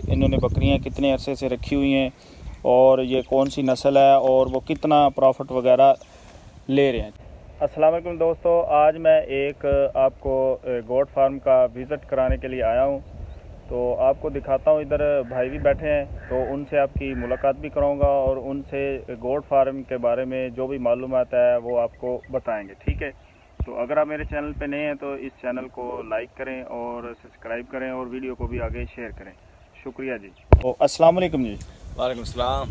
इन्होंने बकरियां कितने अरसे से रखी हुई हैं और ये कौन सी नस्ल है और वो कितना प्रॉफिट वगैरह ले रहे हैं। अस्सलाम वालेकुम दोस्तों, आज मैं एक आपको गोट फार्म का विज़िट कराने के लिए आया हूँ। तो आपको दिखाता हूँ, इधर भाई भी बैठे हैं तो उनसे आपकी मुलाकात भी कराऊँगा और उनसे गोट फार्म के बारे में जो भी मालूमात है वो आपको बताएँगे। ठीक है, तो अगर आप मेरे चैनल पे नए हैं तो इस चैनल को लाइक करें और सब्सक्राइब करें और वीडियो को भी आगे शेयर करें। शुक्रिया जी। तो अस्सलाम वालेकुम जी। वालेकुम सलाम।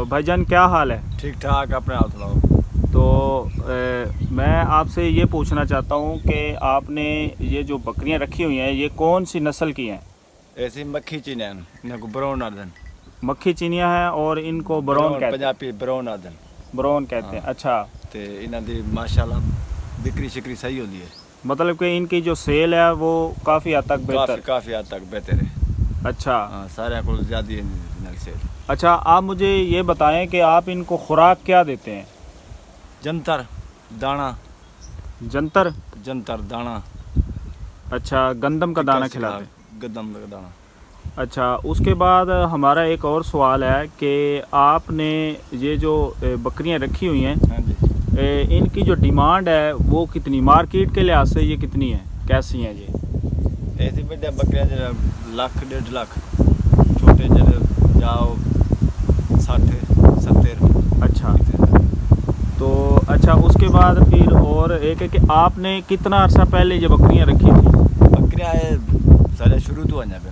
भाईजान क्या हाल है? ठीक ठाक, अपने हाथ सुनाओ। तो मैं आपसे ये पूछना चाहता हूँ कि आपने ये जो बकरियाँ रखी हुई हैं ये कौन सी नस्ल की हैं? ऐसी मक्खी चीनियां इनको ब्राउन आदन, मक्खी चीनियाँ हैं और इनको ब्राउन कहते हैं। पंजाबी ब्राउन आदन, ब्राउन कहते हैं। अच्छा, ते इन्हां दी माशाल्लाह बिक्री शिक्री सही होती है। मतलब कि इनकी जो सेल है वो काफ़ी हद तक बेहतर। काफ़ी हद तक बेहतर है। अच्छा हाँ, सारे को ज़्यादा है इन्हां की सेल। अच्छा, आप मुझे ये बताएं कि आप इनको खुराक क्या देते हैं? जंतर दाना, जंतर जंतर दाना। अच्छा, गंदम का दाना खिलाते हैं। गंदम का दाना। अच्छा, उसके बाद हमारा एक और सवाल है कि आपने ये जो बकरियां रखी हुई हैं, हाँ जी, इनकी जो डिमांड है वो कितनी, मार्केट के लिहाज से ये कितनी है, कैसी हैं ये? ऐसी बड़े बकरियां जो लाख 1.5 लाख, छोटे जो जाओ 60-70। अच्छा, तो अच्छा उसके बाद फिर और एक है कि आपने कितना अर्सा पहले ये बकरियां रखी थी? बकरियां सारे शुरू तो आने पे,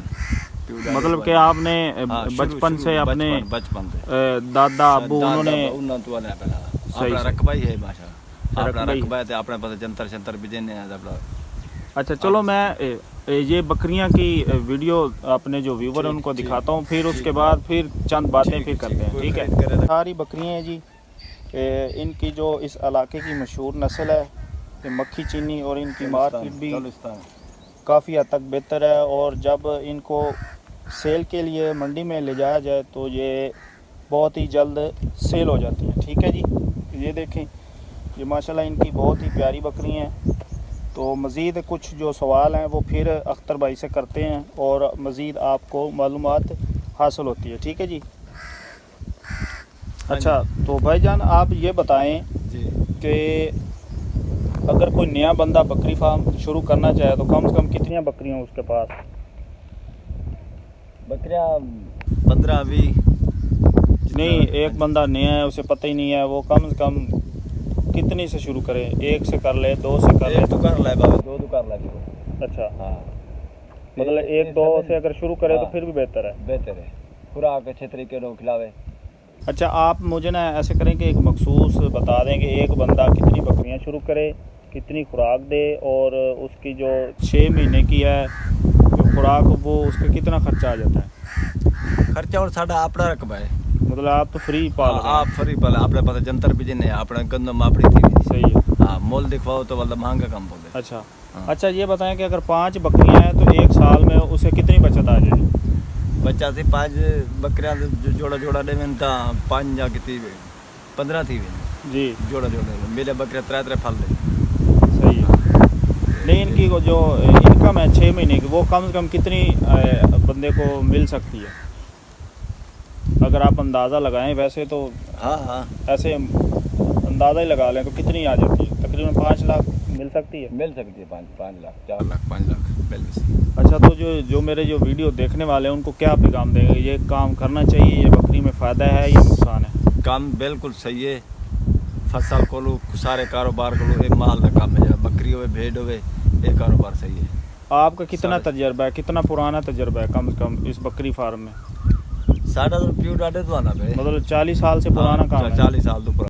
मतलब कि आपने बचपन से अपने बचपन से दादा अबू उन्होंने तो आने पे सही अपना रकबा ही है माशा, अपना रकबा ही। रकबा है तो अपने पास जंतर शंतर भी देने हैं अपना। अच्छा चलो, मैं ये बकरियां की वीडियो अपने जो व्यूवर हैं उनको दिखाता हूँ, फिर उसके बाद फिर चंद बातें फिर करते हैं। ठीक है, सारी बकरियां हैं जी। इनकी जो इस इलाके की मशहूर नस्ल है ये मक्खी चीनी और इनकी मार्केट भी काफ़ी हद तक बेहतर है और जब इनको सेल के लिए मंडी में ले जाया जाए तो ये बहुत ही जल्द सेल हो जाती है। ठीक है जी, ये देखें, ये माशाल्लाह इनकी बहुत ही प्यारी बकरी हैं। तो मज़ीद कुछ जो सवाल हैं वो फिर अख्तर भाई से करते हैं और मज़ीद आपको मालूमात हासिल होती है। ठीक है जी। अच्छा, तो भाईजान आप ये बताएं कि अगर कोई नया बंदा बकरी फार्म शुरू करना चाहे तो कम से कम कितनी बकरियां उसके पास? बकरियां 15-20। नहीं, एक बंदा नया है, उसे पता ही नहीं है, वो कम से कम कितनी से शुरू करे? 1 से कर ले, 2 से कर ले? 1 तो कर ले बाबा, 2 तो कर ले। अच्छा हाँ, मतलब 1-2 से अगर शुरू करे तो फिर भी बेहतर है। बेहतर है, खुराक अच्छे तरीके से खिलावे। अच्छा, आप मुझे ना ऐसे करें कि एक मखसूस बता दें कि एक बंदा कितनी बकरियां शुरू करे, कितनी खुराक दे और उसकी जो 6 महीने की है जो खुराक वो उसका कितना खर्चा आ जाता है? खर्चा और साढ़ा अपना रकबा है। मतलब आप तो फ्री पाल रहे हैं। आप फ्री पाल, अपने पास जंतर भी जिन्हें अपने गंदम अपनी थी। सही है। हाँ, मोल दिखवाओ तो मतलब महंगा कम पड़े। अच्छा हाँ। अच्छा, ये बताएं कि अगर 5 बकरियां हैं तो 1 साल में उसे कितनी बचत आ जाएगी? बच्चा से 5 बकरियां जोड़ा जोड़ा दे में 5 या कितनी 15 थी जी, जोड़ा मेरे बकरियां 3 फल दे। सही है। नहीं, इनकी जो इनकम है 6 महीने की वो कम से कम कितनी बंदे को मिल सकती है? अगर आप अंदाज़ा लगाएं, वैसे तो हाँ ऐसे अंदाज़ा ही लगा लें तो कितनी आ जाती है? तकरीबन 5 लाख मिल सकती है। 5 लाख 4 लाख 5 लाख। अच्छा, तो जो मेरे जो वीडियो देखने वाले हैं उनको क्या पैगाम देंगे? ये काम करना चाहिए, ये बकरी में फ़ायदा है या नुकसान है? काम बिल्कुल सही है। फसल को लो, सारे कारोबार को लो, एक माल का काम है, बकरी हो भेड़ हो, ये कारोबार सही है। आपका कितना तजर्बा है, कितना पुराना तजर्बा है कम से कम इस बकरी फार्म में? साढ़ा तो प्योर डाटे तो आना पे, मतलब 40 साल से पुराना काम है। 40 साल तो पुराना।